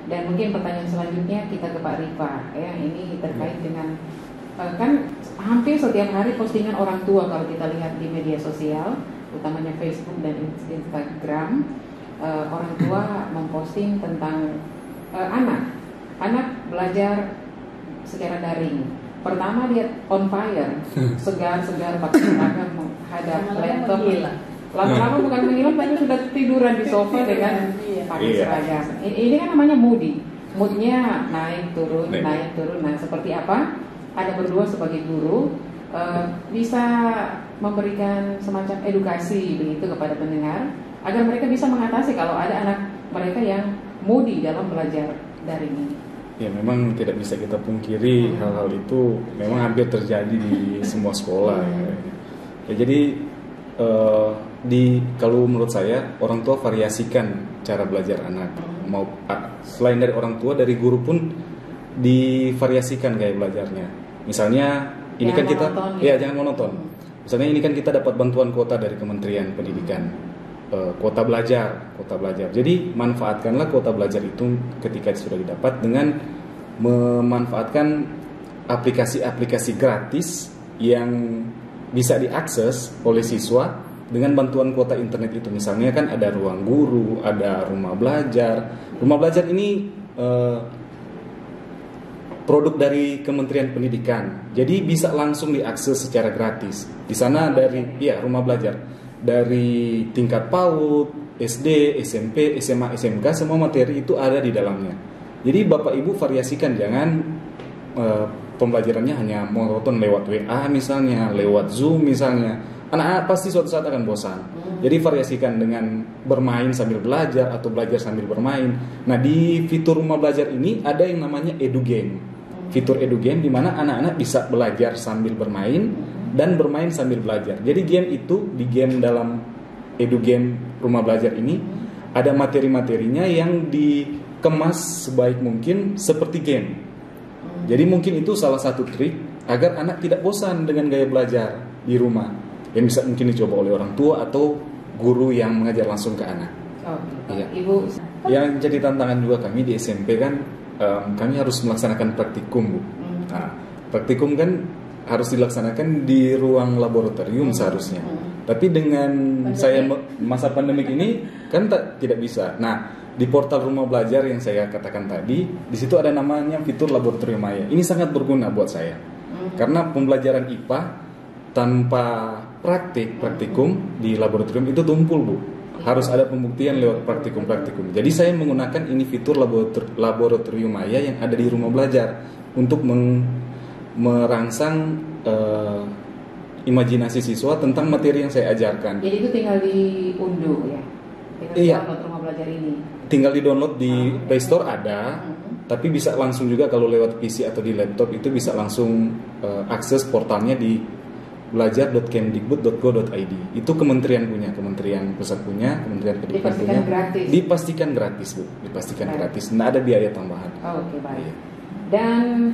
Dan mungkin pertanyaan selanjutnya kita ke Pak Rifa, ya, ini terkait dengan kan hampir setiap hari postingan orang tua kalau kita lihat di media sosial, utamanya Facebook dan Instagram, orang tua memposting tentang anak belajar secara daring. Pertama lihat on fire, segar-segar pakai seragam menghadap laptop. Lama-lama bukan menghilang, tapi sudah tiduran di sofa dengan pakai seragam. Ini kan namanya moodnya naik turun. Nah, seperti apa? Ada berdua sebagai guru bisa memberikan semacam edukasi begitu kepada pendengar agar mereka bisa mengatasi kalau ada anak mereka yang moody dalam belajar daring ini. Ya, memang tidak bisa kita pungkiri hal-hal itu memang hampir terjadi di semua sekolah. Ya, jadi kalau menurut saya orang tua variasikan cara belajar anak. Selain dari orang tua, dari guru pun divariasikan gaya belajarnya. Misalnya ini kan kita jangan monoton. Misalnya ini kan kita dapat bantuan kuota dari Kementerian Pendidikan, kuota belajar. Jadi manfaatkanlah kuota belajar itu ketika sudah didapat dengan memanfaatkan aplikasi-aplikasi gratis yang bisa diakses oleh siswa dengan bantuan kuota internet itu. Misalnya kan ada Ruang Guru, ada Rumah Belajar. Rumah Belajar ini produk dari Kementerian Pendidikan. Jadi bisa langsung diakses secara gratis. Di sana Rumah Belajar dari tingkat PAUD, SD, SMP, SMA, SMK, semua materi itu ada di dalamnya. Jadi Bapak Ibu variasikan, jangan pembelajarannya hanya monoton lewat WA misalnya, lewat Zoom misalnya. Anak-anak pasti suatu saat akan bosan. Jadi variasikan dengan bermain sambil belajar atau belajar sambil bermain. Nah, di fitur Rumah Belajar ini ada yang namanya Edu Game. Fitur Edu Game di mana anak-anak bisa belajar sambil bermain dan bermain sambil belajar. Jadi di game dalam Edu Game Rumah Belajar ini ada materi-materinya yang dikemas sebaik mungkin seperti game. Jadi mungkin itu salah satu trik agar anak tidak bosan dengan gaya belajar di rumah, yang bisa mungkin dicoba oleh orang tua atau guru yang mengajar langsung ke anak. Ibu, yang jadi tantangan juga kami di SMP kan, kami harus melaksanakan praktikum, Bu. Nah, praktikum kan harus dilaksanakan di ruang laboratorium seharusnya. Tapi dengan masa pandemik ini kan tidak bisa. Nah, di portal Rumah Belajar yang saya katakan tadi, di situ ada namanya fitur laboratorium maya. Ini sangat berguna buat saya. Karena pembelajaran IPA tanpa praktikum di laboratorium itu tumpul, Bu. Harus ada pembuktian lewat praktikum. Jadi saya menggunakan ini fitur laboratorium maya yang ada di Rumah Belajar untuk merangsang imajinasi siswa tentang materi yang saya ajarkan. Jadi itu tinggal diunduh ya? Download Rumah Belajar ini? Tinggal di-download di Play Store ada, tapi bisa langsung juga kalau lewat PC atau di laptop itu bisa langsung akses portalnya di belajar.kemdikbud.go.id. Itu Kementerian Pusat punya, Kementerian Pendidikan punya. Dipastikan gratis, Bu. Dipastikan gratis. Nggak ada biaya tambahan. Oke, baik. Dan